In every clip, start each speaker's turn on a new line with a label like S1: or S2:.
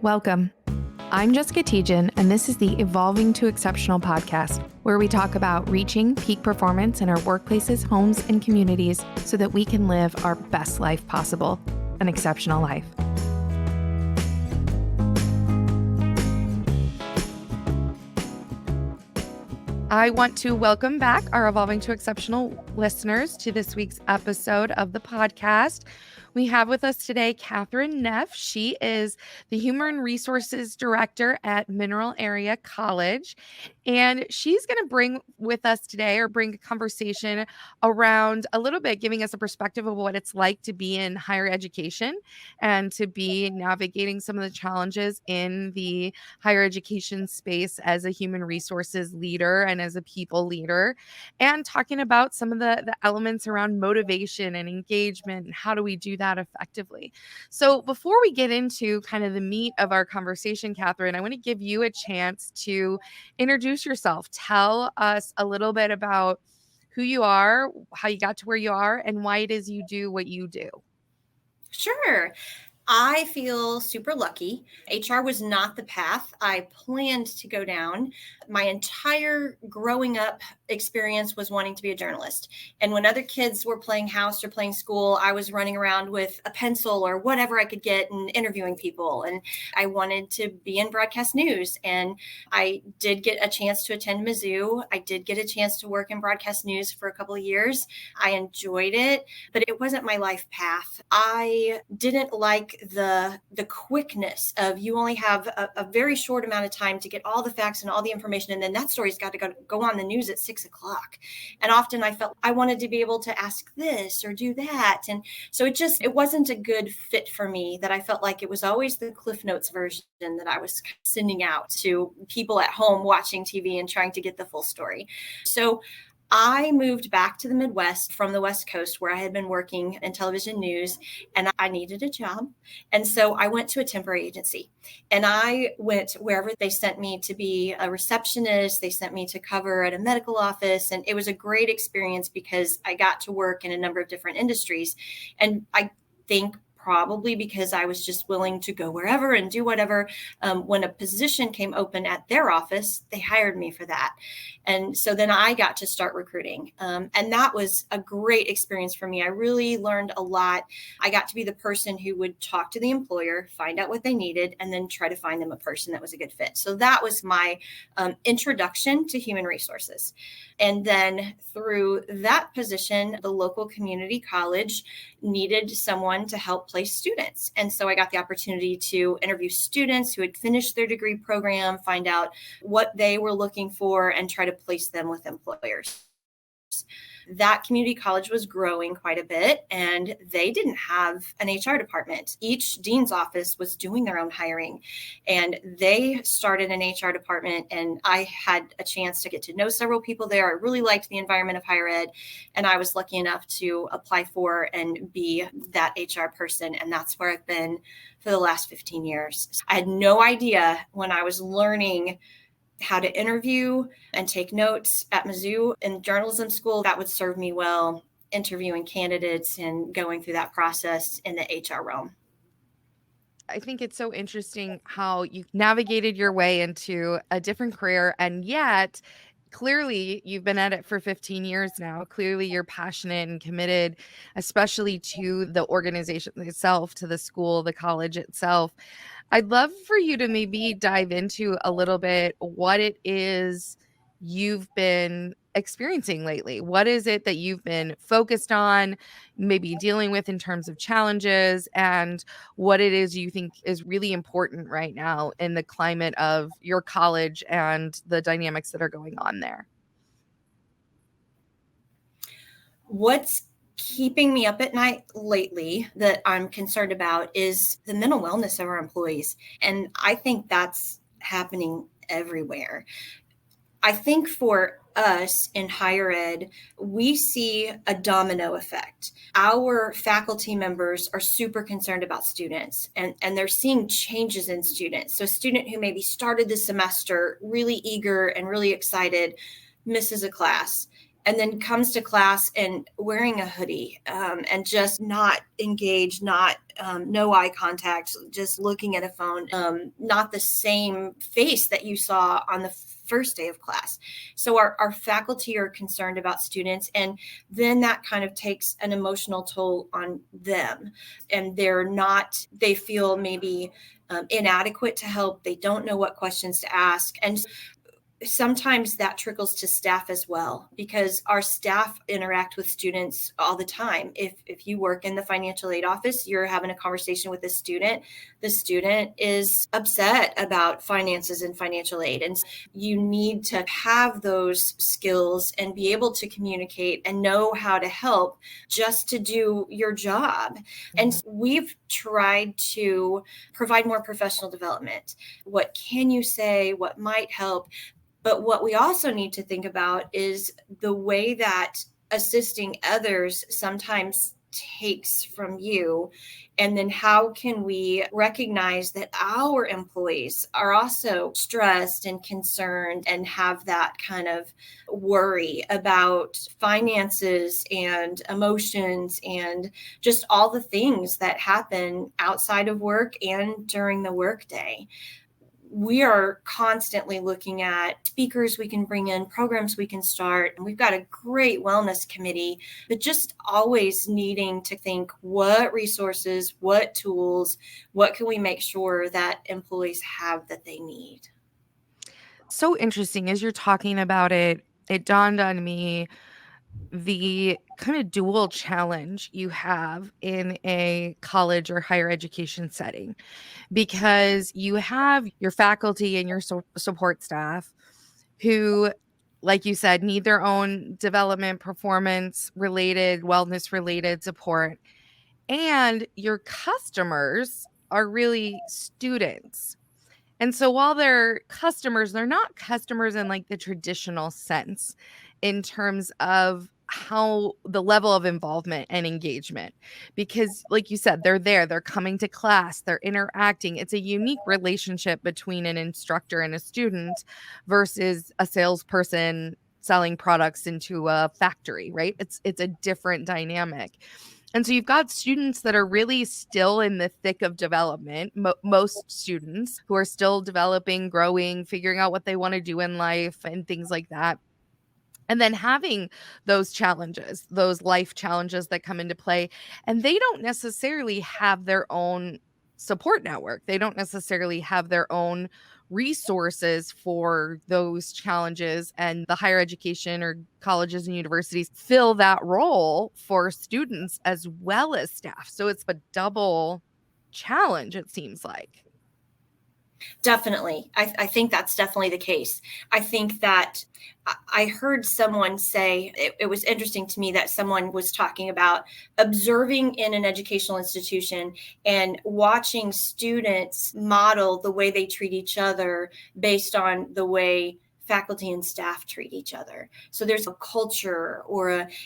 S1: Welcome. I'm Jessica Tejan, and this is the Evolving to Exceptional podcast, where we talk about reaching peak performance in our workplaces, homes, and communities so that we can live our best life possible, an exceptional life. I want to welcome back our Evolving to Exceptional listeners to this week's episode of the podcast. We have with us today Kathryn Neff. She is the Human Resources Director at Mineral Area College. And she's going to bring a conversation around a little bit, giving us a perspective of what it's like to be in higher education and to be navigating some of the challenges in the higher education space as a human resources leader and as a people leader, and talking about some of the elements around motivation and engagement and how do we do that effectively. So before we get into kind of the meat of our conversation, Kathryn, I want to give you a chance to introduce yourself. Tell us a little bit about who you are, how you got to where you are, and why it is you do what you do.
S2: Sure. I feel super lucky. HR was not the path I planned to go down. My entire growing up experience was wanting to be a journalist. And when other kids were playing house or playing school, I was running around with a pencil or whatever I could get and interviewing people. And I wanted to be in broadcast news. And I did get a chance to attend Mizzou. I did get a chance to work in broadcast news for a couple of years. I enjoyed it, but it wasn't my life path. I didn't like the quickness of you only have a very short amount of time to get all the facts and all the information. And then that story's got to go on the news at 6 o'clock. And often I felt I wanted to be able to ask this or do that. And so it wasn't a good fit for me, that I felt like it was always the Cliff Notes version that I was sending out to people at home watching TV and trying to get the full story. So I moved back to the Midwest from the West Coast, where I had been working in television news, and I needed a job. And so I went to a temporary agency, and I went wherever they sent me to be a receptionist. They sent me to cover at a medical office. And it was a great experience because I got to work in a number of different industries. And I think probably because I was just willing to go wherever and do whatever. When a position came open at their office, they hired me for that. And so then I got to start recruiting. And that was a great experience for me. I really learned a lot. I got to be the person who would talk to the employer, find out what they needed, and then try to find them a person that was a good fit. So that was my introduction to human resources. And then through that position, the local community college needed someone to help place students. And so I got the opportunity to interview students who had finished their degree program, find out what they were looking for, and try to place them with employers. That community college was growing quite a bit, and they didn't have an HR department. Each dean's office was doing their own hiring, and they started an HR department, and I had a chance to get to know several people there. I really liked the environment of higher ed, and I was lucky enough to apply for and be that HR person, and that's where I've been for the last 15 years. I had no idea when I was learning how to interview and take notes at Mizzou in journalism school that would serve me well interviewing candidates and going through that process in the HR realm.
S1: I think it's so interesting how you navigated your way into a different career, and yet clearly you've been at it for 15 years now. Clearly you're passionate and committed, especially to the organization itself, to the school, the college itself. I'd love for you to maybe dive into a little bit what it is you've been experiencing lately. What is it that you've been focused on, maybe dealing with in terms of challenges, and what it is you think is really important right now in the climate of your college and the dynamics that are going on there?
S2: What's keeping me up at night lately that I'm concerned about is the mental wellness of our employees. And I think that's happening everywhere. I think for us in higher ed, we see a domino effect. Our faculty members are super concerned about students, and they're seeing changes in students. So a student who maybe started the semester really eager and really excited misses a class. and then comes to class and wearing a hoodie, and just not engaged, not no eye contact, just looking at a phone, not the same face that you saw on the first day of class. So our faculty are concerned about students, and then that kind of takes an emotional toll on them, and they feel maybe inadequate to help. They don't know what questions to ask. And sometimes that trickles to staff as well, because our staff interact with students all the time. If you work in the financial aid office, you're having a conversation with a student, the student is upset about finances and financial aid. And you need to have those skills and be able to communicate and know how to help just to do your job. And we've tried to provide more professional development. What can you say? What might help? But what we also need to think about is the way that assisting others sometimes takes from you. And then how can we recognize that our employees are also stressed and concerned and have that kind of worry about finances and emotions and just all the things that happen outside of work and during the workday. We are constantly looking at speakers we can bring in, programs we can start. And we've got a great wellness committee, but just always needing to think what resources, what tools, what can we make sure that employees have that they need.
S1: So interesting. As you're talking about it, it dawned on me the kind of dual challenge you have in a college or higher education setting, because you have your faculty and your support staff who, like you said, need their own development, performance related, wellness related support. And your customers are really students. And so while they're customers, they're not customers in like the traditional sense in terms of how the level of involvement and engagement, because like you said, they're there, they're coming to class, they're interacting. It's a unique relationship between an instructor and a student versus a salesperson selling products into a factory, right? It's a different dynamic. And so you've got students that are really still in the thick of development, most students who are still developing, growing, figuring out what they want to do in life and things like that. And then having those challenges, those life challenges that come into play, and they don't necessarily have their own support network. They don't necessarily have their own resources for those challenges, and the higher education or colleges and universities fill that role for students as well as staff. So it's a double challenge, it seems like.
S2: Definitely. I think that's definitely the case. I think that I heard someone say, it was interesting to me that someone was talking about observing in an educational institution and watching students model the way they treat each other based on the way faculty and staff treat each other. So there's a culture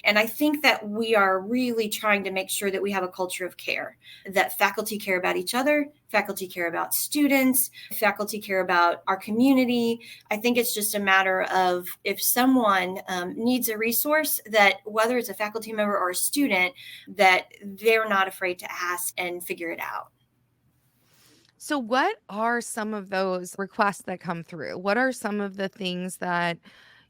S2: and I think that we are really trying to make sure that we have a culture of care, that faculty care about each other, faculty care about students, faculty care about our community. I think it's just a matter of if someone needs a resource, that whether it's a faculty member or a student, that they're not afraid to ask and figure it out.
S1: So, what are some of those requests that come through? What are some of the things that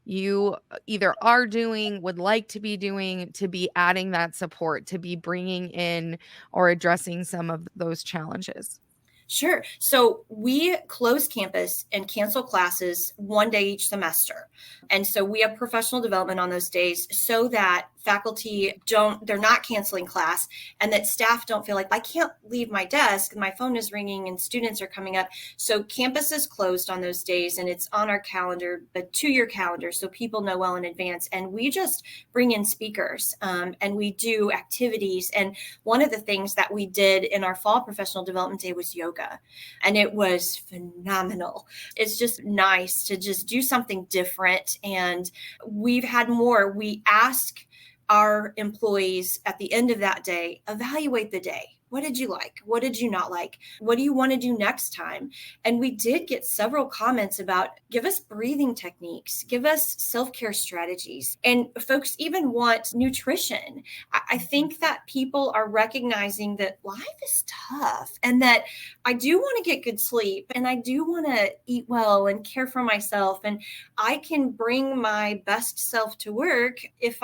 S1: you either are doing, would like to be doing, to be adding that support, to be bringing in or addressing some of those challenges?
S2: Sure. So we close campus and cancel classes one day each semester. And so we have professional development on those days so that faculty they're not canceling class, and that staff don't feel like, I can't leave my desk, my phone is ringing and students are coming up. So campus is closed on those days, and it's on our calendar, a 2-year calendar, so people know well in advance. And we just bring in speakers, and we do activities. And one of the things that we did in our fall professional development day was yoga, and it was phenomenal. It's just nice to just do something different. And we've had more. We ask our employees at the end of that day, evaluate the day. What did you like? What did you not like? What do you want to do next time? And we did get several comments about give us breathing techniques, give us self-care strategies. And folks even want nutrition. I think that people are recognizing that life is tough and that I do want to get good sleep and I do want to eat well and care for myself. And I can bring my best self to work if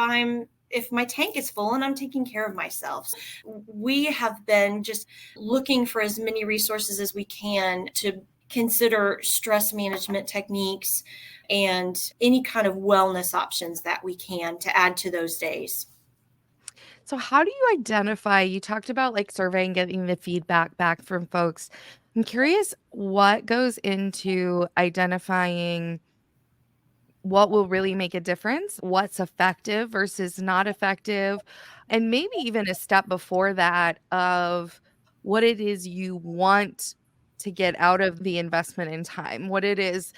S2: my tank is full and I'm taking care of myself. We have been just looking for as many resources as we can to consider stress management techniques and any kind of wellness options that we can to add to those days.
S1: So how do you identify you talked about, like, surveying, getting the feedback back from folks. I'm curious what goes into identifying what will really make a difference, what's effective versus not effective, and maybe even a step before that of what it is you want to get out of the investment in time, what it is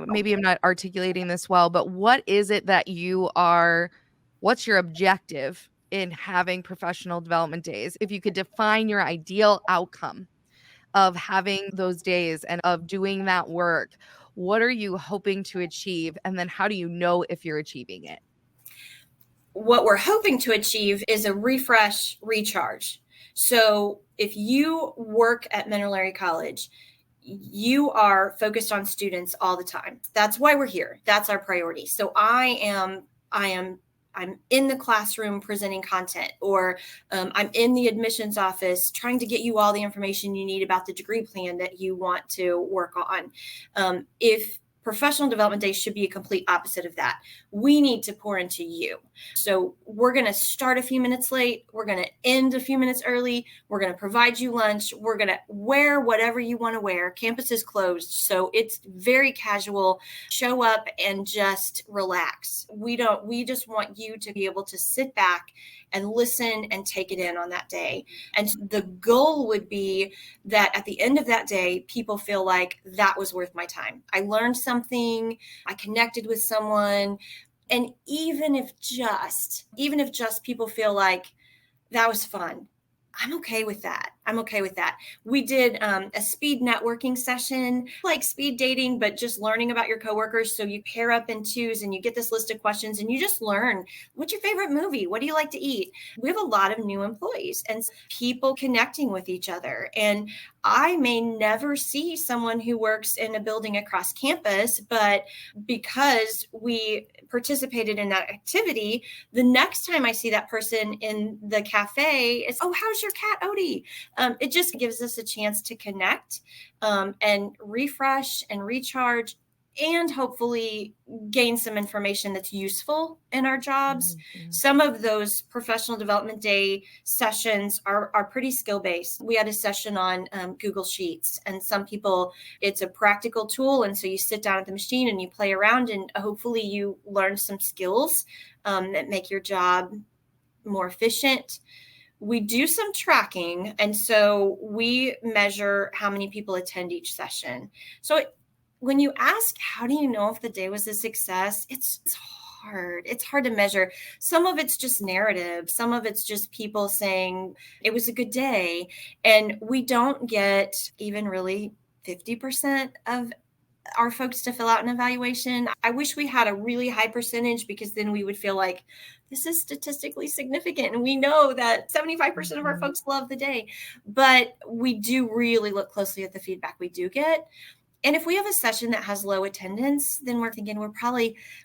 S1: maybe I'm not articulating this well, but what is it that what's your objective in having professional development days? If you could define your ideal outcome of having those days and of doing that work, what are you hoping to achieve? And then how do you know if you're achieving it?
S2: What we're hoping to achieve is a refresh, recharge. So if you work at Mineral Area College, you are focused on students all the time. That's why we're here. That's our priority. So I'm in the classroom presenting content, or I'm in the admissions office trying to get you all the information you need about the degree plan that you want to work on. If professional development days should be a complete opposite of that. We need to pour into you. So we're going to start a few minutes late. We're going to end a few minutes early. We're going to provide you lunch. We're going to wear whatever you want to wear. Campus is closed, so it's very casual. Show up and just relax. We just want you to be able to sit back and listen and take it in on that day. And the goal would be that at the end of that day, people feel like that was worth my time. I learned something, I connected with someone. And even if just people feel like that was fun, I'm okay with that. We did a speed networking session, like speed dating, but just learning about your coworkers. So you pair up in twos and you get this list of questions and you just learn, what's your favorite movie? What do you like to eat? We have a lot of new employees and people connecting with each other. And I may never see someone who works in a building across campus, but because we participated in that activity, the next time I see that person in the cafe, it's, oh, how's your cat Odie? It just gives us a chance to connect and refresh and recharge and hopefully gain some information that's useful in our jobs. Mm-hmm. Some of those professional development day sessions are pretty skill-based. We had a session on Google Sheets, and some people, it's a practical tool. And so you sit down at the machine and you play around and hopefully you learn some skills that make your job more efficient. We do some tracking, and so we measure how many people attend each session. So when you ask, how do you know if the day was a success? It's hard. It's hard to measure. Some of it's just narrative. Some of it's just people saying it was a good day. And we don't get even really 50% of our folks to fill out an evaluation. I wish we had a really high percentage, because then we would feel like this is statistically significant. And we know that 75% of our folks love the day, but we do really look closely at the feedback we do get. And if we have a session that has low attendance, then we're thinking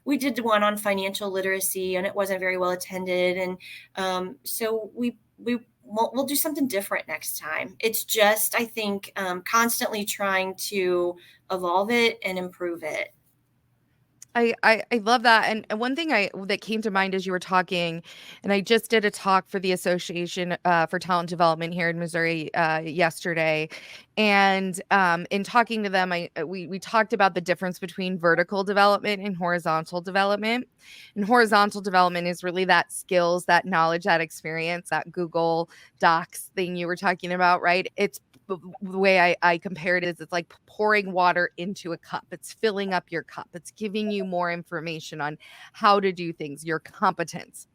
S2: we did one on financial literacy and it wasn't very well attended. And so we'll do something different next time. It's just, I think, constantly trying to evolve it and improve it.
S1: I love that. And one thing that came to mind as you were talking, and I just did a talk for the Association for Talent Development here in Missouri yesterday. And in talking to them, we talked about the difference between vertical development and horizontal development. And horizontal development is really that skills, that knowledge, that experience, that Google Docs thing you were talking about, right? It's the way I compare it is it's like pouring water into a cup. It's filling up your cup. It's giving you more information on how to do things, your competence.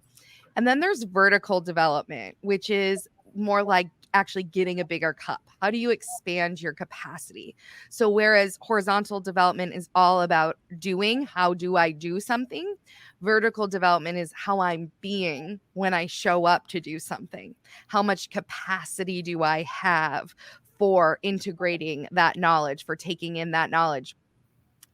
S1: And then there's vertical development, which is more like actually getting a bigger cup. How do you expand your capacity? So whereas horizontal development is all about doing, how do I do something? Vertical development is how I'm being when I show up to do something. How much capacity do I have for integrating that knowledge, for taking in that knowledge?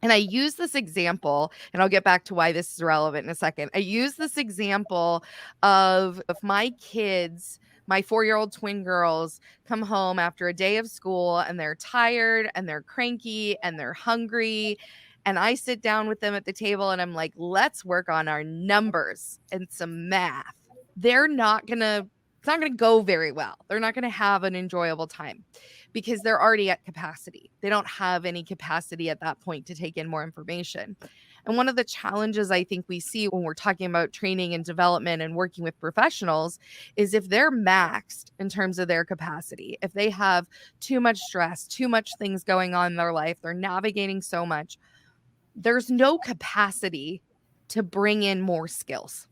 S1: And I use this example, and I'll get back to why this is relevant in a second. I use this example of if my kids, my 4-year-old twin girls, come home after a day of school and they're tired and they're cranky and they're hungry. And I sit down with them at the table and I'm like, let's work on our numbers and some math. They're not going to, it's not going to go very well. They're not going to have an enjoyable time because they're already at capacity. They don't have any capacity at that point to take in more information. And one of the challenges I think we see when we're talking about training and development and working with professionals is if they're maxed in terms of their capacity, if they have too much stress, too much things going on in their life, they're navigating so much, there's no capacity to bring in more skills.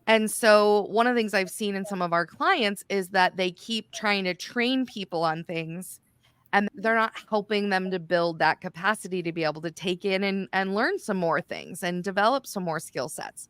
S1: And so one of the things I've seen in some of our clients is that they keep trying to train people on things and they're not helping them to build that capacity to be able to take in and learn some more things and develop some more skill sets.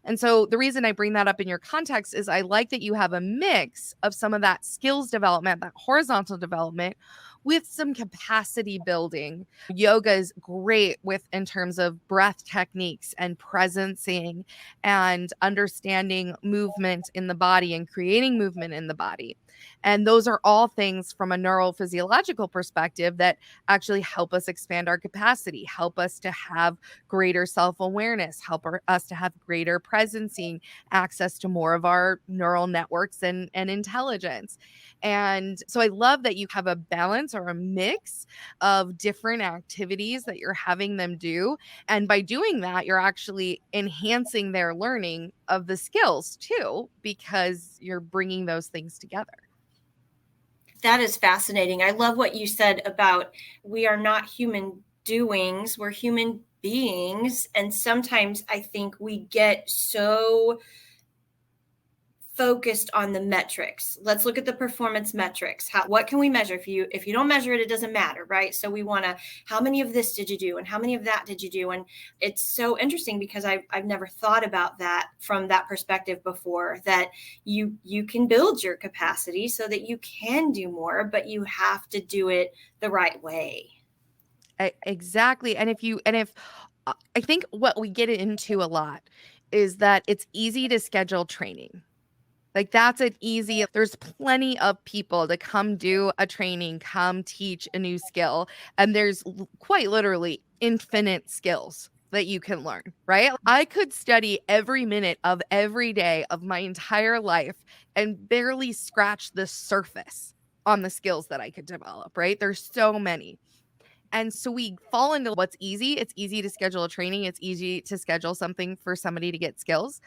S1: And so the reason I bring that up in your context is I like that you have a mix of some of that skills development, that horizontal development with some capacity building. Yoga is great with in terms of breath techniques and presencing and understanding movement in the body and creating movement in the body. And those are all things from a neurophysiological perspective that actually help us expand our capacity, help us to have greater self-awareness, help us to have greater presencing, access to more of our neural networks and intelligence. And so I love that you have a balance or a mix of different activities that you're having them do. And by doing that, you're actually enhancing their learning of the skills too, because you're bringing those things together.
S2: That is fascinating. I love what you said about we are not human doings, we're human beings. And sometimes I think we get so focused on the metrics. Let's look at the performance metrics. What can we measure? If you don't measure it, it doesn't matter, right? So we want to, how many of this did you do and how many of that did you do? And it's so interesting because I've never thought about that from that perspective before, that you can build your capacity so that you can do more, but you have to do it the right way.
S1: Exactly. And if I think what we get into a lot is that it's easy to schedule training. Like that's an easy, there's plenty of people to come do a training, come teach a new skill. And there's quite literally infinite skills that you can learn, right? I could study every minute of every day of my entire life and barely scratch the surface on the skills that I could develop, right? There's so many. And so we fall into what's easy. It's easy to schedule a training. It's easy to schedule something for somebody to get skills.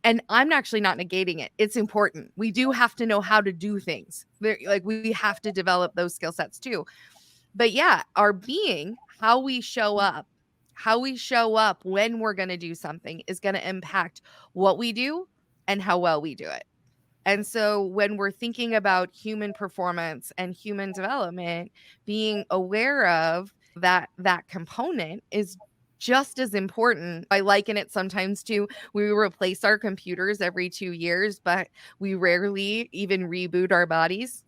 S1: And I'm actually not negating it. It's important. We do have to know how to do things. Like we have to develop those skill sets too. But yeah, our being, how we show up when we're going to do something is going to impact what we do and how well we do it. And so when we're thinking about human performance and human development, being aware of that component is just as important. I liken it sometimes to we replace our computers every 2 years, but we rarely even reboot our bodies.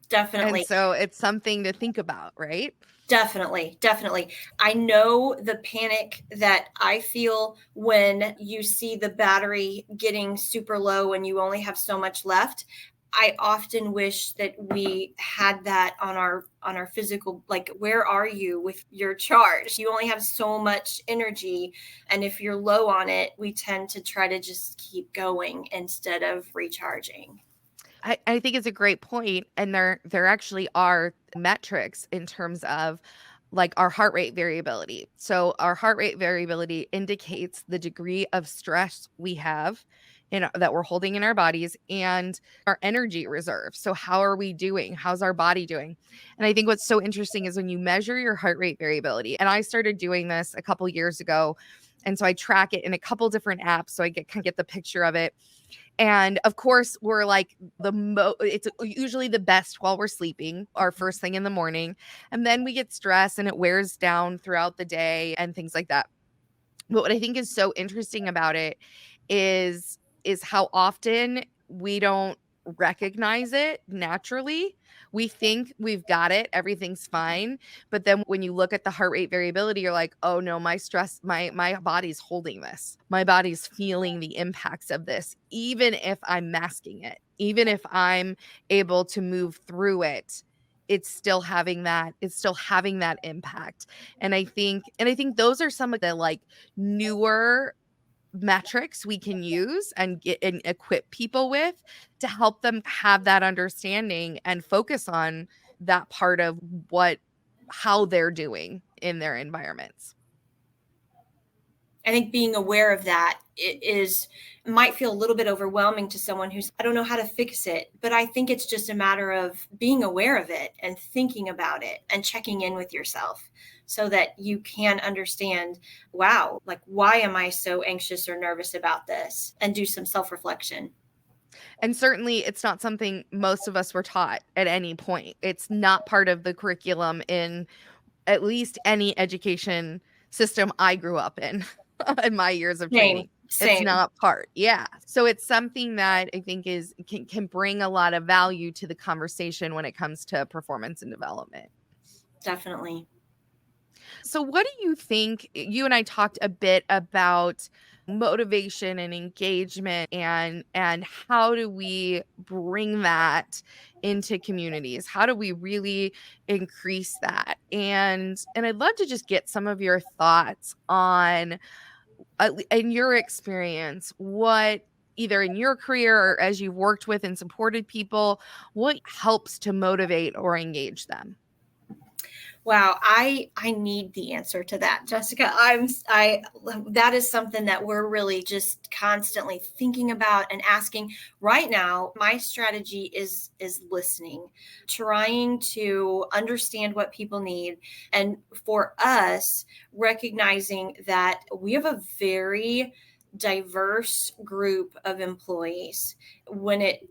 S2: Definitely.
S1: And so it's something to think about, right?
S2: Definitely. I know the panic that I feel when you see the battery getting super low and you only have so much left. I often wish that we had that on our physical, like, where are you with your charge? You only have so much energy. And if you're low on it, we tend to try to just keep going instead of recharging.
S1: I think it's a great point, and there actually are metrics in terms of like our heart rate variability. So our heart rate variability indicates the degree of stress we have that we're holding in our bodies and our energy reserve. So how are we doing? How's our body doing? And I think what's so interesting is when you measure your heart rate variability, and I started doing this a couple years ago And so I track it in a couple different apps so I can get the picture of it. And of course, we're like it's usually the best while we're sleeping, our first thing in the morning. And then we get stressed and it wears down throughout the day and things like that. But what I think is so interesting about it is how often we don't recognize it naturally. We think we've got it, everything's fine, but then when you look at the heart rate variability, you're like, "Oh no, my stress, my body's holding this. My body's feeling the impacts of this, even if I'm masking it, even if I'm able to move through it, it's still having that impact." And I think those are some of the like newer metrics we can use and get and equip people with to help them have that understanding and focus on that part of what how they're doing in their environments.
S2: I think being aware of that might feel a little bit overwhelming to someone who's, I don't know how to fix it, but I think it's just a matter of being aware of it and thinking about it and checking in with yourself so that you can understand, wow, like, why am I so anxious or nervous about this? And do some self-reflection.
S1: And certainly it's not something most of us were taught at any point. It's not part of the curriculum in at least any education system I grew up in in my years of
S2: Same,
S1: training. It's
S2: same.
S1: not part. Yeah. So it's something that I think is can bring a lot of value to the conversation when it comes to performance and development.
S2: Definitely.
S1: So what do you think? You and I talked a bit about motivation and engagement and how do we bring that into communities? How do we really increase that? And I'd love to just get some of your thoughts on in your experience, what either in your career or as you've worked with and supported people, what helps to motivate or engage them?
S2: Wow, I need the answer to that, Jessica. I that is something that we're really just constantly thinking about and asking. Right now, my strategy is listening, trying to understand what people need, and for us, recognizing that we have a very diverse group of employees when it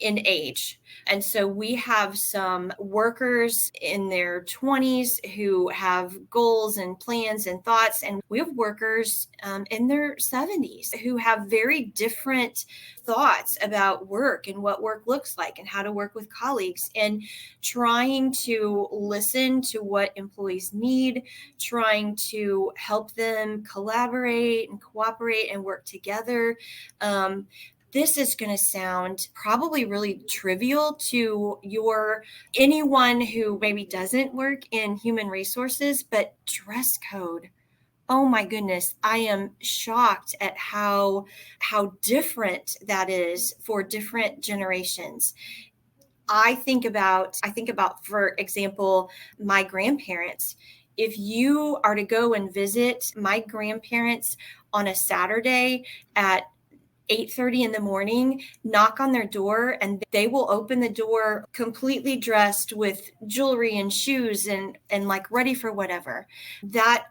S2: in age. And so we have some workers in their 20s who have goals and plans and thoughts, and we have workers in their 70s who have very different thoughts about work and what work looks like and how to work with colleagues, and trying to listen to what employees need, trying to help them collaborate and cooperate and work together. This is going to sound probably really trivial to anyone who maybe doesn't work in human resources, but dress code. Oh my goodness, I am shocked at how different that is for different generations. I think about, for example, my grandparents. If you are to go and visit my grandparents on a Saturday at 8:30 in the morning, knock on their door, and they will open the door completely dressed with jewelry and shoes and like ready for whatever. That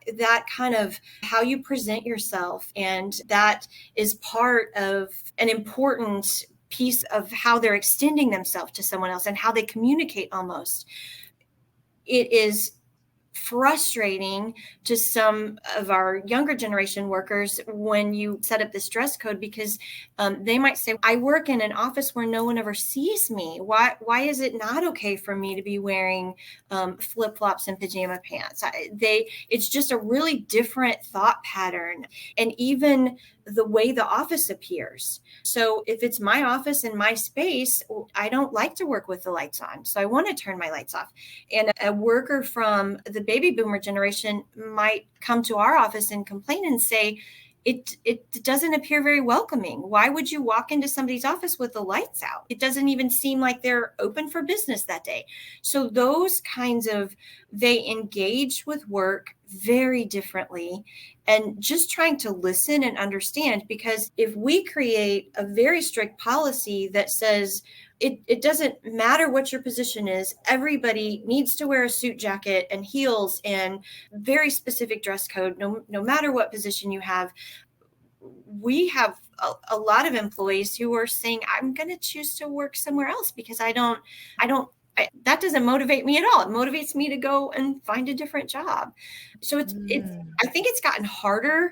S2: kind of how you present yourself, and that is part of an important piece of how they're extending themselves to someone else and how they communicate. Almost, it is frustrating to some of our younger generation workers when you set up this dress code, because they might say, I work in an office where no one ever sees me. Why is it not okay for me to be wearing flip-flops and pajama pants? It's just a really different thought pattern, and even the way the office appears. So if it's my office and my space, I don't like to work with the lights on, so I want to turn my lights off. And a worker from the baby boomer generation might come to our office and complain and say, it doesn't appear very welcoming. Why would you walk into somebody's office with the lights out? It doesn't even seem like they're open for business that day. So those kinds of, they engage with work very differently, and just trying to listen and understand, because if we create a very strict policy that says it doesn't matter what your position is. Everybody needs to wear a suit jacket and heels and very specific dress code, no matter what position you have. We have a lot of employees who are saying, I'm going to choose to work somewhere else because that doesn't motivate me at all. It motivates me to go and find a different job. So I think it's gotten harder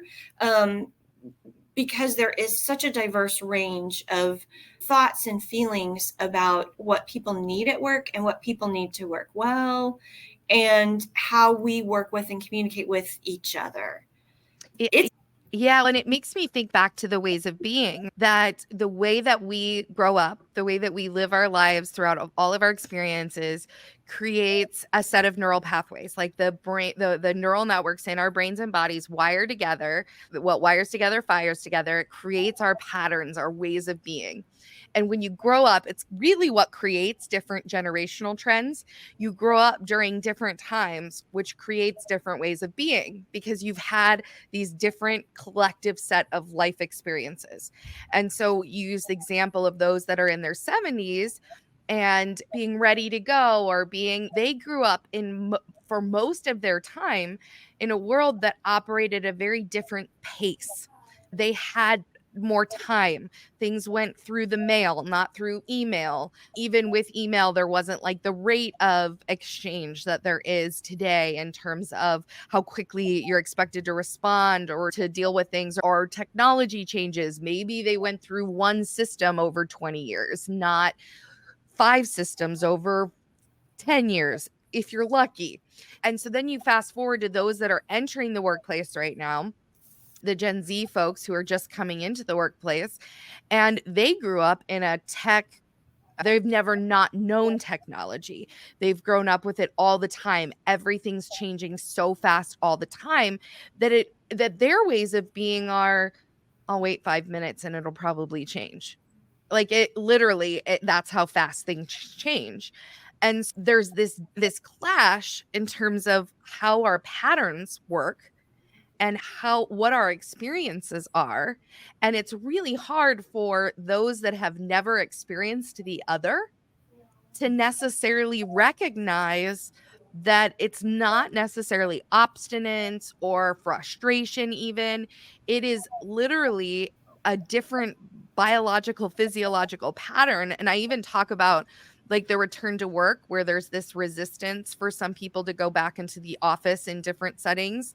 S2: because there is such a diverse range of thoughts and feelings about what people need at work and what people need to work well and how we work with and communicate with each other.
S1: Yeah, and it makes me think back to the ways of being, that the way that we grow up, the way that we live our lives throughout all of our experiences creates a set of neural pathways. Like the brain, the neural networks in our brains and bodies wire together. What wires together fires together. It creates our patterns, our ways of being. And when you grow up, it's really what creates different generational trends. You grow up during different times, which creates different ways of being because you've had these different collective set of life experiences. And so you use the example of those that are in their 70s and being ready to go, or they grew up for most of their time in a world that operated at a very different pace. They had more time. Things went through the mail, not through email. Even with email, there wasn't like the rate of exchange that there is today in terms of how quickly you're expected to respond or to deal with things, or technology changes. Maybe they went through one system over 20 years, not 5 systems over 10 years, if you're lucky. And so then you fast forward to those that are entering the workplace right now, the Gen Z folks who are just coming into the workplace, and they grew up in they've never not known technology. They've grown up with it all the time. Everything's changing so fast all the time that their ways of being are, I'll wait 5 minutes and it'll probably change. Like that's how fast things change. And there's this clash in terms of how our patterns work and what our experiences are. And it's really hard for those that have never experienced the other to necessarily recognize that it's not necessarily obstinance or frustration, even. It is literally a different biological, physiological pattern. And I even talk about like the return to work, where there's this resistance for some people to go back into the office in different settings.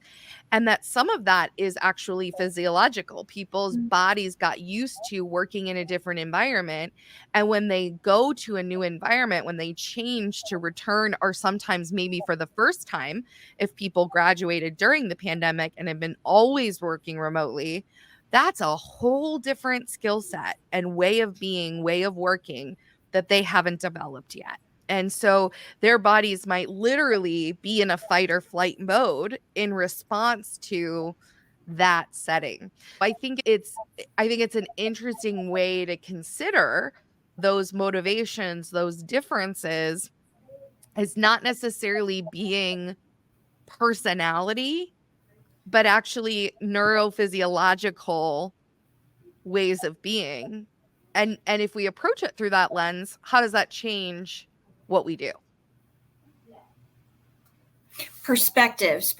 S1: And that some of that is actually physiological. People's bodies got used to working in a different environment. And when they go to a new environment, when they change to return, or sometimes maybe for the first time, if people graduated during the pandemic and have been always working remotely, that's a whole different skill set and way of being, way of working that they haven't developed yet. And so their bodies might literally be in a fight or flight mode in response to that setting. I think it's an interesting way to consider those motivations, those differences, as not necessarily being personality, but actually neurophysiological ways of being. And if we approach it through that lens, how does that change what we do?
S2: Perspectives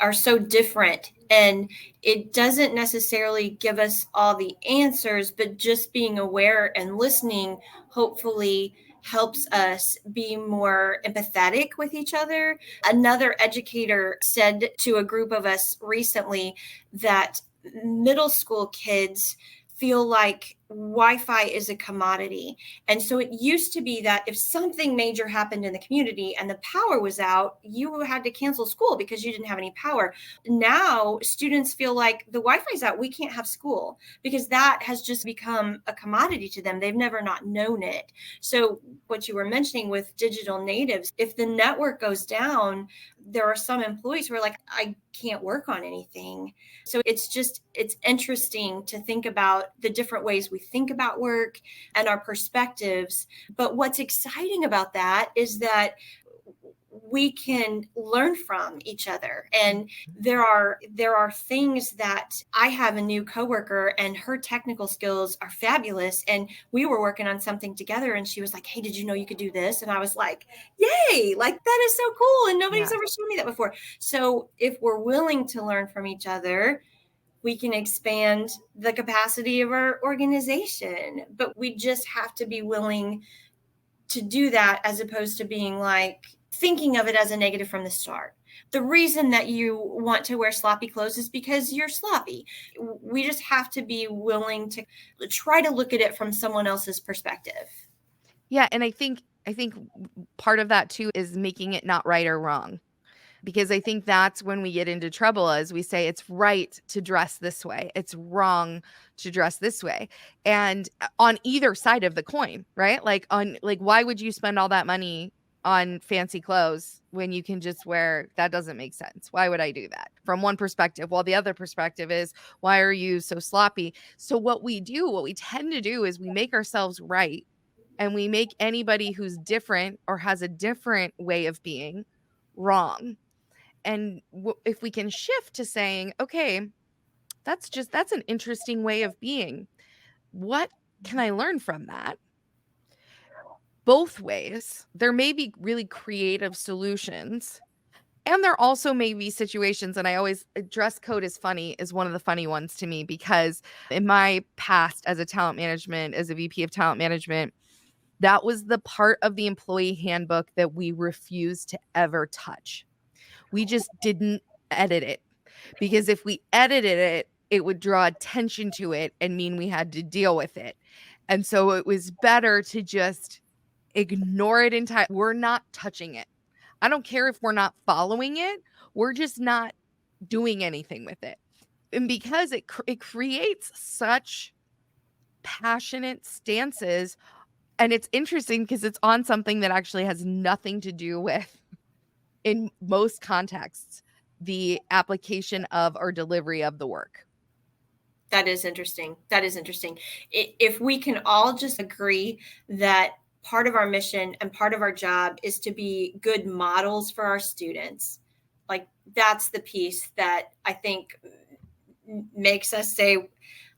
S2: are so different, and it doesn't necessarily give us all the answers, but just being aware and listening hopefully helps us be more empathetic with each other. Another educator said to a group of us recently that middle school kids feel like Wi-Fi is a commodity. And so it used to be that if something major happened in the community and the power was out, you had to cancel school because you didn't have any power. Now students feel like the Wi-Fi is out, we can't have school, because that has just become a commodity to them. They've never not known it. So what you were mentioning with digital natives, if the network goes down, there are some employees who are like, I can't work on anything. So it's interesting to think about the different ways we think about work and our perspectives. But what's exciting about that is that we can learn from each other. And there are things that I have a new coworker and her technical skills are fabulous. And we were working on something together and she was like, hey, did you know you could do this? And I was like, yay, like that is so cool. And nobody's ever shown me that before. So if we're willing to learn from each other, we can expand the capacity of our organization. But we just have to be willing to do that, as opposed to being like thinking of it as a negative from the start. The reason that you want to wear sloppy clothes is because you're sloppy. We just have to be willing to try to look at it from someone else's perspective.
S1: Yeah, and I think part of that too is making it not right or wrong. Because I think that's when we get into trouble, as we say it's right to dress this way, it's wrong to dress this way. And on either side of the coin, right? Like why would you spend all that money on fancy clothes when you can just wear that? Doesn't make sense. Why would I do that? From one perspective, while the other perspective is, why are you so sloppy? So what we tend to do is we make ourselves right, and we make anybody who's different or has a different way of being wrong. And if we can shift to saying, okay, that's an interesting way of being. What can I learn from that? Both ways. There may be really creative solutions. And there also may be situations, and I always, dress code is one of the funny ones to me, because in my past as a VP of talent management, that was the part of the employee handbook that we refused to ever touch. We just didn't edit it, because if we edited it, it would draw attention to it and mean we had to deal with it. And so it was better to just ignore it entirely. We're not touching it. I don't care if we're not following it. We're just not doing anything with it. And because it creates such passionate stances, and it's interesting because it's on something that actually has nothing to do with, in most contexts, the application of or delivery of the work.
S2: That is interesting. If we can all just agree that part of our mission and part of our job is to be good models for our students, like that's the piece that I think makes us say,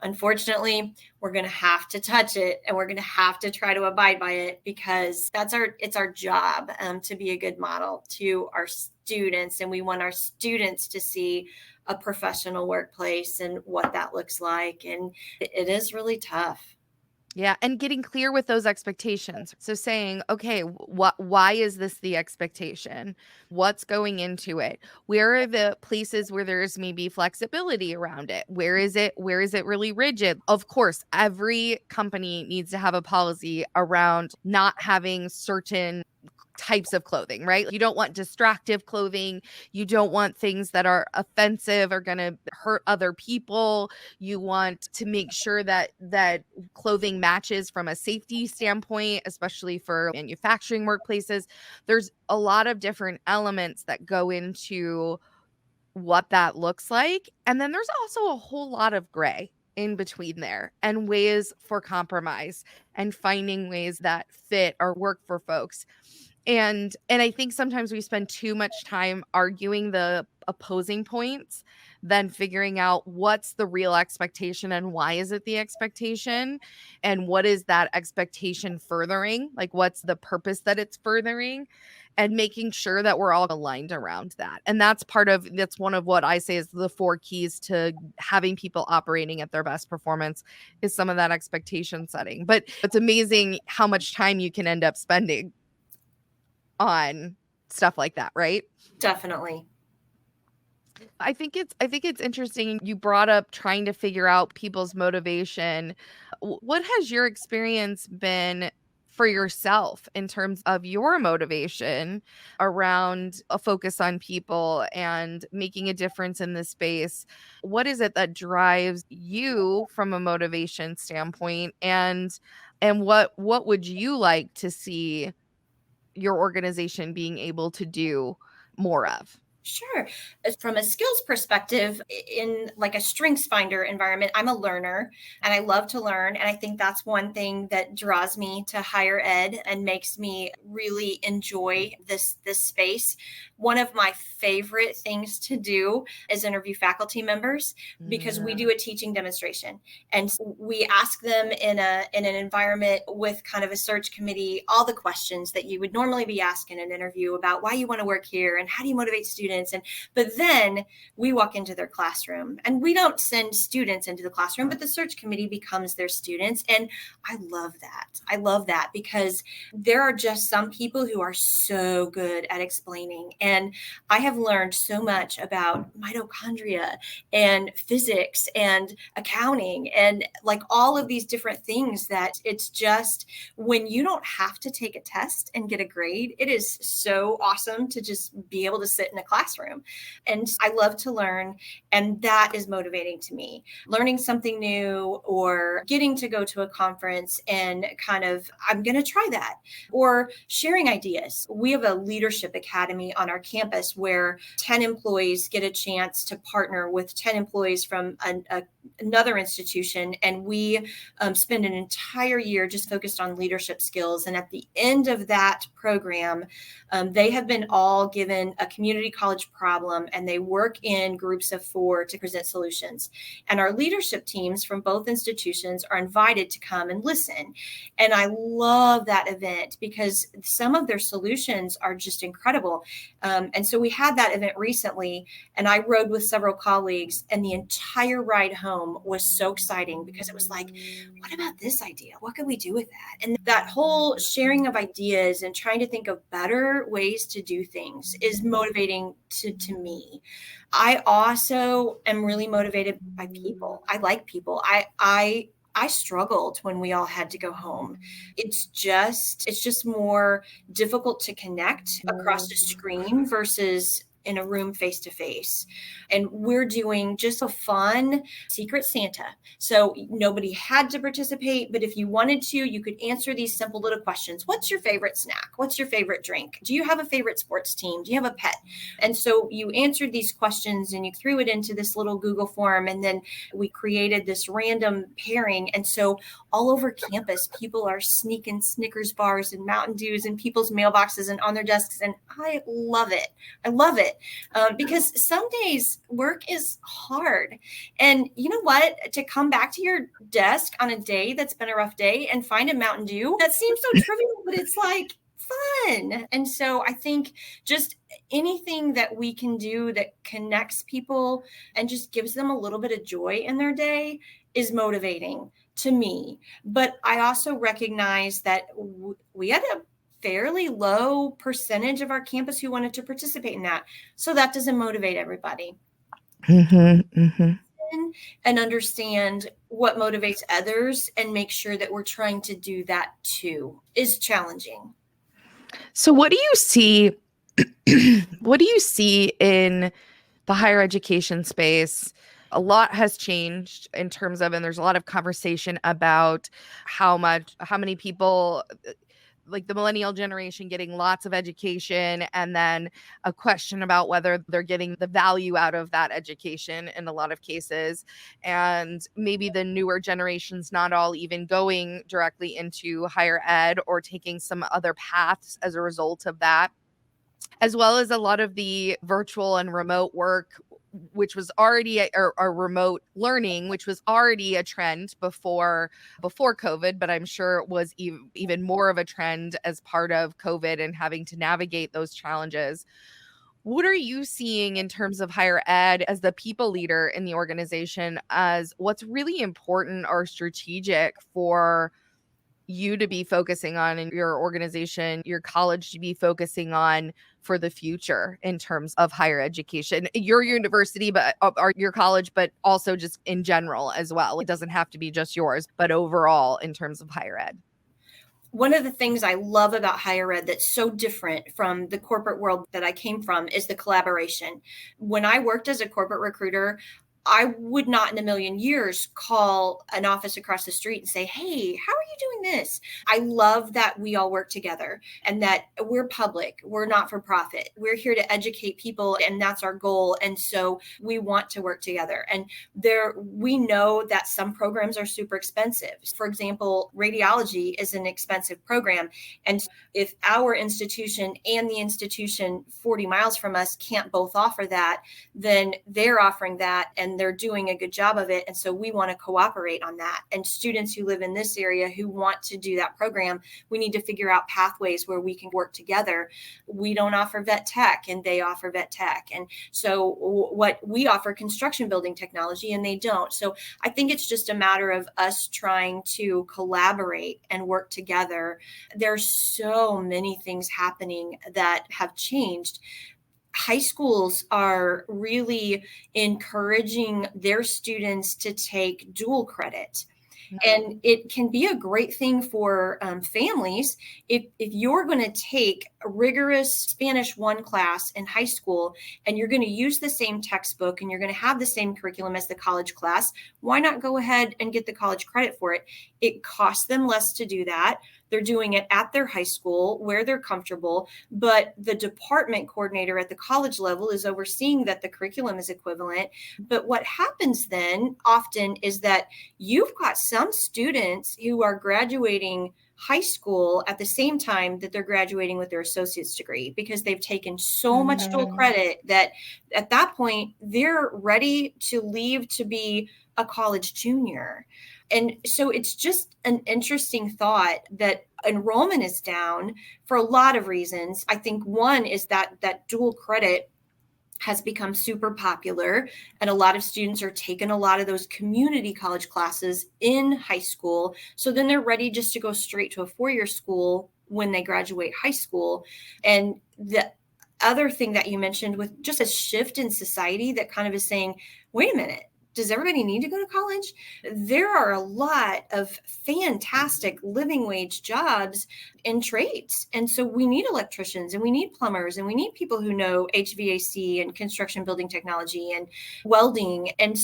S2: unfortunately, we're going to have to touch it and we're going to have to try to abide by it, because it's our job to be a good model to our students. And we want our students to see a professional workplace and what that looks like. And it is really tough.
S1: Yeah, and getting clear with those expectations. So saying, okay, why is this the expectation? What's going into it? Where are the places where there's maybe flexibility around it? Where is it really rigid? Of course, every company needs to have a policy around not having certain types of clothing, right? You don't want distractive clothing. You don't want things that are offensive or going to hurt other people. You want to make sure that clothing matches from a safety standpoint, especially for manufacturing workplaces. There's a lot of different elements that go into what that looks like. And then there's also a whole lot of gray in between there, and ways for compromise and finding ways that fit or work for folks. And I think sometimes we spend too much time arguing the opposing points than figuring out what's the real expectation and why is it the expectation, and what is that expectation furthering? Like, what's the purpose that it's furthering, and making sure that we're all aligned around that. And that's one of what I say is the 4 keys to having people operating at their best performance, is some of that expectation setting. But it's amazing how much time you can end up spending on stuff like that, right?
S2: Definitely.
S1: I think it's interesting you brought up trying to figure out people's motivation. What has your experience been for yourself in terms of your motivation around a focus on people and making a difference in this space? What is it that drives you from a motivation standpoint, and what would you like to see your organization being able to do more of?
S2: Sure. From a skills perspective, in like a strengths finder environment, I'm a learner and I love to learn. And I think that's one thing that draws me to higher ed and makes me really enjoy this space. One of my favorite things to do is interview faculty members because we do a teaching demonstration. And we ask them in an environment with kind of a search committee all the questions that you would normally be asked in an interview about why you want to work here and how do you motivate students. But then we walk into their classroom and we don't send students into the classroom, but the search committee becomes their students. And I love that. I love that because there are just some people who are so good at explaining. And I have learned so much about mitochondria and physics and accounting and like all of these different things that it's just when you don't have to take a test and get a grade, it is so awesome to just be able to sit in a classroom. And I love to learn. And that is motivating to me. Learning something new or getting to go to a conference and kind of, I'm going to try that. Or sharing ideas. We have a leadership academy on our campus where 10 employees get a chance to partner with 10 employees from another institution. And we spend an entire year just focused on leadership skills. And at the end of that program, they have been all given a community college problem and they work in groups of 4 to present solutions. And our leadership teams from both institutions are invited to come and listen. And I love that event because some of their solutions are just incredible. And so we had that event recently and I rode with several colleagues and the entire ride home was so exciting because it was like, what about this idea? What can we do with that? And that whole sharing of ideas and trying to think of better ways to do things is motivating to me. I also am really motivated by people. I like people. I struggled when we all had to go home. It's just more difficult to connect across a screen versus in a room face to face. And we're doing just a fun secret Santa. So nobody had to participate, but if you wanted to, you could answer these simple little questions. What's your favorite snack? What's your favorite drink? Do you have a favorite sports team? Do you have a pet? And so you answered these questions and you threw it into this little Google form. And then we created this random pairing. And so all over campus, people are sneaking Snickers bars and Mountain Dews in people's mailboxes and on their desks. And I love it. I love it. Because some days work is hard. And you know what? To come back to your desk on a day that's been a rough day and find a Mountain Dew, that seems so trivial, but it's like fun. And so I think just anything that we can do that connects people and just gives them a little bit of joy in their day is motivating to me. But I also recognize that we had a fairly low percentage of our campus who wanted to participate in that. So that doesn't motivate everybody. And understand what motivates others and make sure that we're trying to do that too is challenging.
S1: So what do you see? What do you see in the higher education space? A lot has changed in terms of, and there's a lot of conversation about how many people, like the millennial generation, getting lots of education, and then a question about whether they're getting the value out of that education in a lot of cases. And maybe the newer generations not all even going directly into higher ed or taking some other paths as a result of that, as well as a lot of the virtual and remote work, which was already or remote learning, which was already a trend before COVID, but I'm sure it was even more of a trend as part of COVID and having to navigate those challenges. What are you seeing in terms of higher ed as the people leader in the organization as what's really important or strategic for you to be focusing on in your organization, your college to be focusing on for the future in terms of higher education, your university, but or your college, but also just in general as well? It doesn't have to be just yours, but overall in terms of higher ed.
S2: One of the things I love about higher ed that's so different from the corporate world that I came from is the collaboration. When I worked as a corporate recruiter, I would not in a million years call an office across the street and say, hey, how are you doing this? I love that we all work together and that we're public, we're not for profit. We're here to educate people, and that's our goal. And so we want to work together. And we know that some programs are super expensive. For example, radiology is an expensive program. And if our institution and the institution 40 miles from us can't both offer that, then they're offering that and they're doing a good job of it. And so we want to cooperate on that. And students who live in this area who want to do that program, we need to figure out pathways where we can work together. We don't offer vet tech and they offer vet tech. And so what we offer construction building technology and they don't. So I think it's just a matter of us trying to collaborate and work together. There's so many things happening that have changed. High schools are really encouraging their students to take dual credit. And it can be a great thing for families if you're going to take a rigorous Spanish 1 class in high school and you're going to use the same textbook and you're going to have the same curriculum as the college class. Why not go ahead and get the college credit for it? It costs them less to do that. They're doing it at their high school where they're comfortable, but the department coordinator at the college level is overseeing that the curriculum is equivalent. But what happens then often is that you've got some students who are graduating high school at the same time that they're graduating with their associate's degree because they've taken so much dual credit that at that point they're ready to leave to be a college junior. And so it's just an interesting thought that enrollment is down for a lot of reasons. I think one is that dual credit has become super popular, and a lot of students are taking a lot of those community college classes in high school. So then they're ready just to go straight to a 4-year school when they graduate high school. And the other thing that you mentioned with just a shift in society that kind of is saying, wait a minute, does everybody need to go to college? There are a lot of fantastic living wage jobs in trades. And so we need electricians and we need plumbers and we need people who know HVAC and construction building technology and welding. And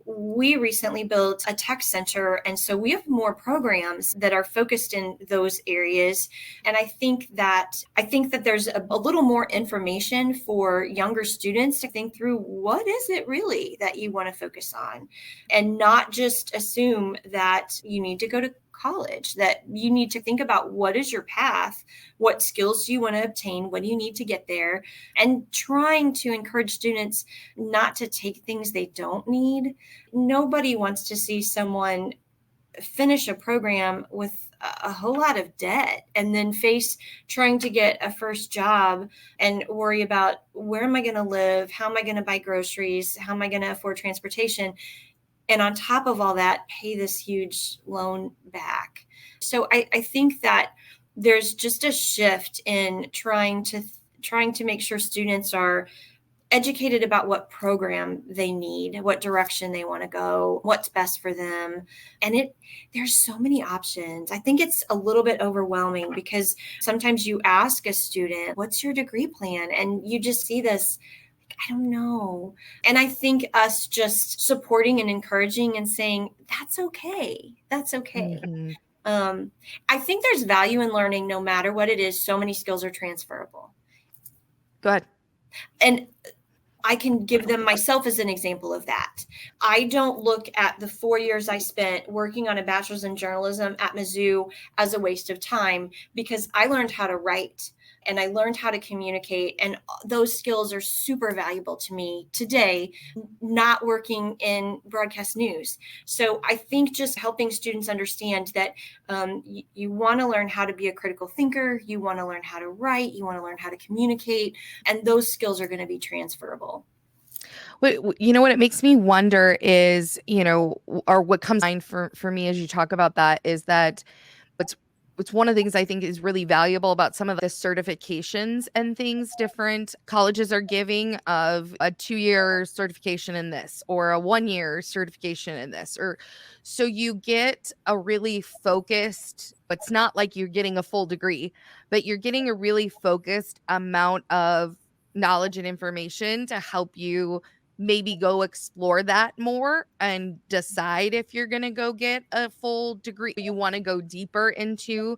S2: we recently built a tech center. And so we have more programs that are focused in those areas. And I think that there's a little more information for younger students to think through what is it really that you want to focus on and not just assume that you need to go to college, that you need to think about what is your path, what skills do you want to obtain, what do you need to get there, and trying to encourage students not to take things they don't need. Nobody wants to see someone finish a program with a whole lot of debt and then face trying to get a first job and worry about where am I going to live? How am I going to buy groceries? How am I going to afford transportation? And on top of all that, pay this huge loan back. So I think that there's just a shift in trying to make sure students are educated about what program they need, what direction they want to go, what's best for them. And there's so many options. I think it's a little bit overwhelming because sometimes you ask a student, what's your degree plan? And you just see this, I don't know. And I think us just supporting and encouraging and saying, that's okay. That's okay. Mm-hmm. I think there's value in learning no matter what it is. So many skills are transferable.
S1: Go ahead.
S2: And I can give them myself as an example of that. I don't look at the 4 years I spent working on a bachelor's in journalism at Mizzou as a waste of time because I learned how to write and I learned how to communicate. And those skills are super valuable to me today, not working in broadcast news. So I think just helping students understand that you want to learn how to be a critical thinker, you want to learn how to write, you want to learn how to communicate, and those skills are going to be transferable.
S1: You know what it makes me wonder is, or what comes to mind for me as you talk about that is that it's one of the things I think is really valuable about some of the certifications and things different colleges are giving of a 2-year certification in this or a 1-year certification in this, or so you get a really focused, it's not like you're getting a full degree, but you're getting a really focused amount of knowledge and information to help you maybe go explore that more and decide if you're going to go get a full degree, you want to go deeper into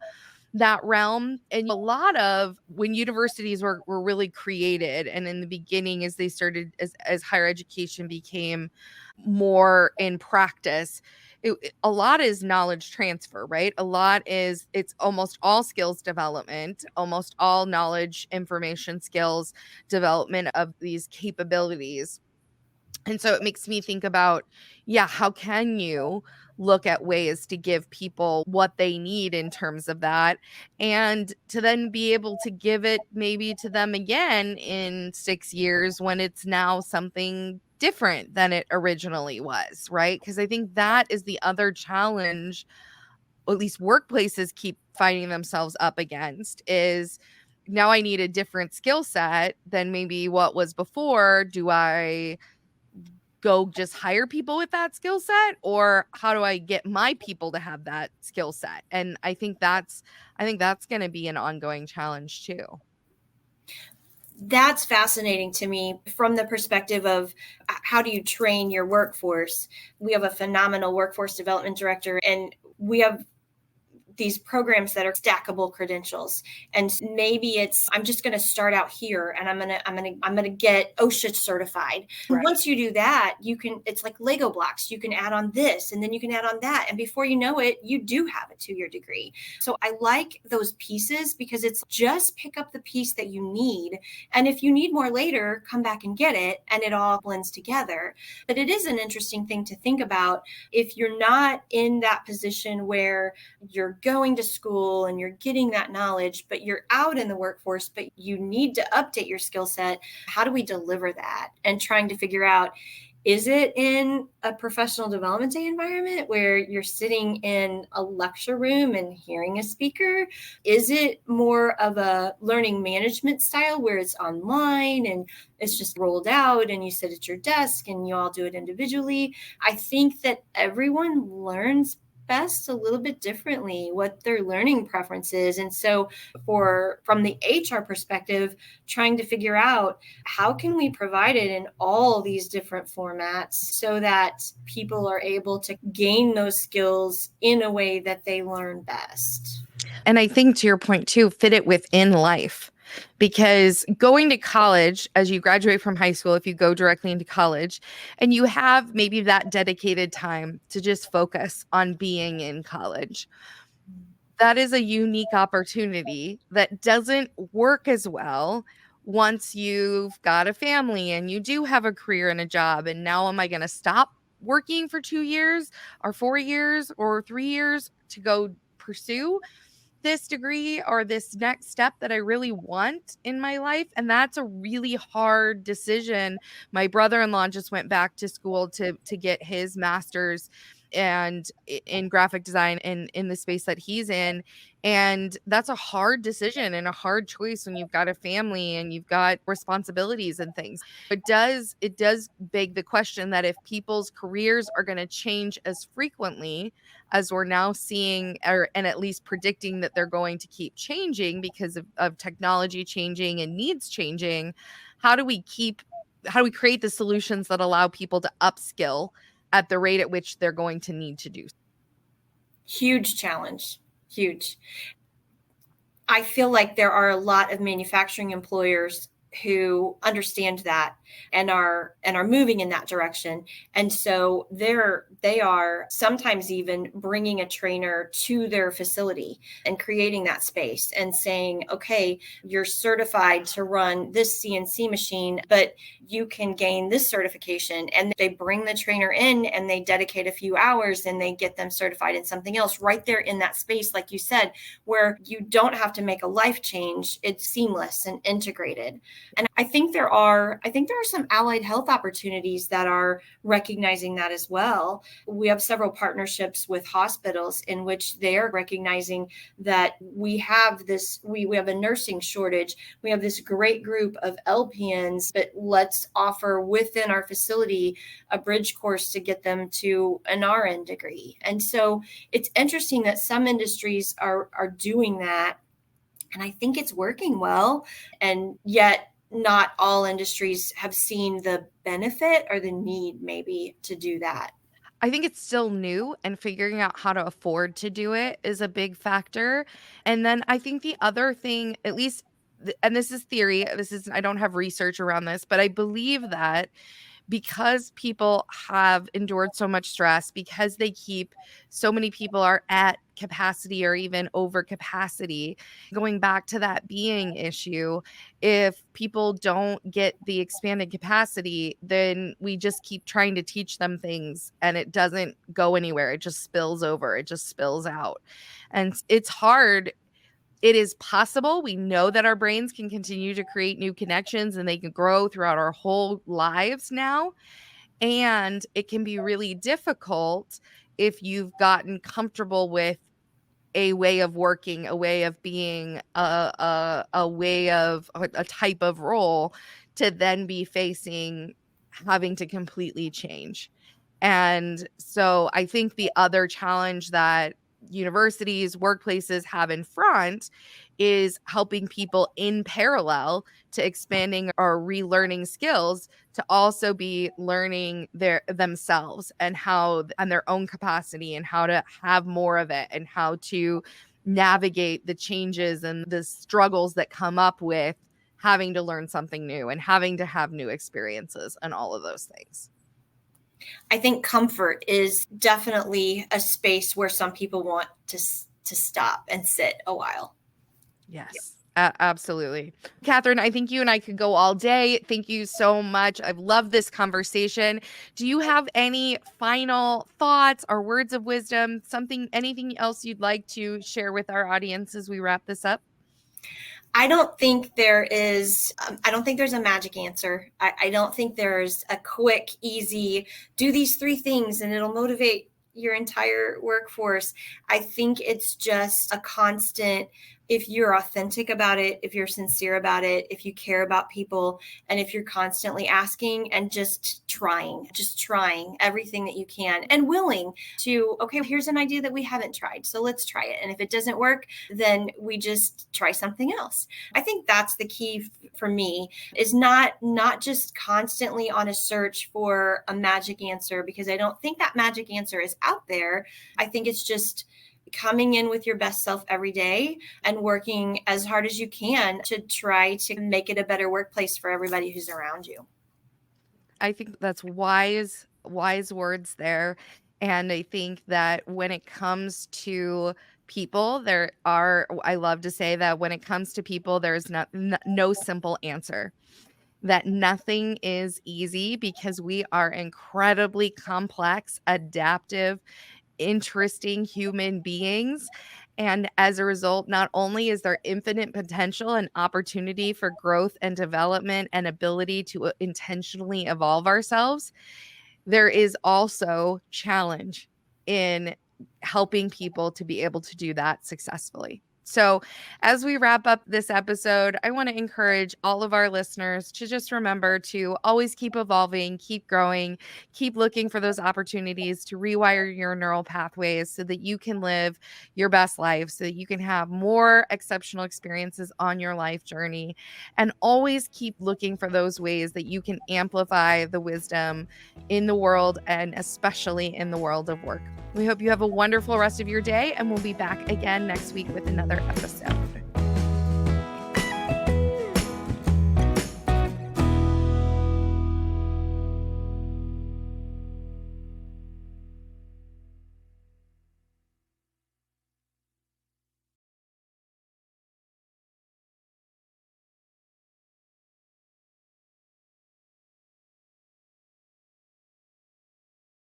S1: that realm. And a lot of when universities were really created, and in the beginning, as they started, as higher education became more in practice, a lot is knowledge transfer, right? A lot is, it's almost all skills development, almost all knowledge, information, skills development of these capabilities. And so it makes me think about, yeah, how can you look at ways to give people what they need in terms of that, and to then be able to give it maybe to them again in 6 years when it's now something different than it originally was, right? Because I think that is the other challenge, or at least workplaces keep finding themselves up against, is now I need a different skill set than maybe what was before. Do I go just hire people with that skill set, or how do I get my people to have that skill set? And I think that's going to be an ongoing challenge too.
S2: That's fascinating to me from the perspective of how do you train your workforce? We have a phenomenal workforce development director, and we have these programs that are stackable credentials. And maybe it's, I'm just going to start out here and I'm going to get OSHA certified. Right. Once you do that, you can, it's like Lego blocks. You can add on this and then you can add on that. And before you know it, you do have a 2-year degree. So I like those pieces because it's just pick up the piece that you need. And if you need more later, come back and get it. And it all blends together. But it is an interesting thing to think about if you're not in that position where you're going to school and you're getting that knowledge, but you're out in the workforce, but you need to update your skill set. How do we deliver that? And trying to figure out, is it in a professional development day environment where you're sitting in a lecture room and hearing a speaker? Is it more of a learning management style where it's online and it's just rolled out and you sit at your desk and you all do it individually? I think that everyone learns best a little bit differently, what their learning preference is. And so from the HR perspective, trying to figure out how can we provide it in all these different formats so that people are able to gain those skills in a way that they learn best.
S1: And I think, to your point too, fit it within life. Because going to college, as you graduate from high school, if you go directly into college and you have maybe that dedicated time to just focus on being in college, that is a unique opportunity that doesn't work as well once you've got a family and you do have a career and a job. And now, am I going to stop working for 2 years or 4 years or 3 years to go pursue this degree or this next step that I really want in my life? And that's a really hard decision. My brother-in-law just went back to school to get his master's and in graphic design in the space that he's in. And that's a hard decision and a hard choice when you've got a family and you've got responsibilities and things. It does beg the question that if people's careers are going to change as frequently as we're now seeing, and at least predicting that they're going to keep changing because of technology changing and needs changing, how do we create the solutions that allow people to upskill at the rate at which they're going to need to do?
S2: Huge challenge. Huge. I feel like there are a lot of manufacturing employers who understand that and are moving in that direction. And so they are sometimes even bringing a trainer to their facility and creating that space and saying, okay, you're certified to run this CNC machine, but you can gain this certification. And they bring the trainer in and they dedicate a few hours and they get them certified in something else right there in that space, like you said, where you don't have to make a life change. It's seamless and integrated. And I think there are some allied health opportunities that are recognizing that as well. We have several partnerships with hospitals in which they are recognizing that we have a nursing shortage. We have this great group of LPNs, but let's offer within our facility a bridge course to get them to an RN degree. And so it's interesting that some industries are doing that. And I think it's working well. And yet not all industries have seen the benefit or the need maybe to do that.
S1: I think it's still new, and figuring out how to afford to do it is a big factor. And then I think the other thing, at least, and this is theory, I don't have research around this, but I believe that because people have endured so much stress, because so many people are at capacity or even over capacity, going back to that being issue, if people don't get the expanded capacity, then we just keep trying to teach them things and it doesn't go anywhere. It just spills over, it just spills out. And it's hard. It is possible. We know that our brains can continue to create new connections and they can grow throughout our whole lives now. And it can be really difficult if you've gotten comfortable with a way of working, a way of being, a way of a type of role, to then be facing having to completely change. And so I think the other challenge that universities, workplaces have in front is helping people in parallel to expanding or relearning skills to also be learning themselves and their own capacity and how to have more of it and how to navigate the changes and the struggles that come up with having to learn something new and having to have new experiences and all of those things.
S2: I think comfort is definitely a space where some people want to stop and sit a while.
S1: Yes, absolutely. Kathryn, I think you and I could go all day. Thank you so much. I've loved this conversation. Do you have any final thoughts or words of wisdom, anything else you'd like to share with our audience as we wrap this up?
S2: I don't think there's a magic answer. I don't think there's a quick, easy, do these 3 things and it'll motivate your entire workforce. I think it's just a constant, if you're authentic about it, if you're sincere about it, if you care about people, and if you're constantly asking and just trying everything that you can and willing to, okay, here's an idea that we haven't tried, so let's try it. And if it doesn't work, then we just try something else. I think that's the key for me, is not just constantly on a search for a magic answer, because I don't think that magic answer is out there. I think it's just coming in with your best self every day and working as hard as you can to try to make it a better workplace for everybody who's around you.
S1: I think that's wise words there. And I think that when it comes to people, I love to say that when it comes to people, there's no simple answer. That nothing is easy because we are incredibly complex, adaptive, interesting human beings. And as a result, not only is there infinite potential and opportunity for growth and development and ability to intentionally evolve ourselves, there is also challenge in helping people to be able to do that successfully. So, as we wrap up this episode, I want to encourage all of our listeners to just remember to always keep evolving, keep growing, keep looking for those opportunities to rewire your neural pathways so that you can live your best life, so that you can have more exceptional experiences on your life journey, and always keep looking for those ways that you can amplify the wisdom in the world and especially in the world of work. We hope you have a wonderful rest of your day, and we'll be back again next week with another episode.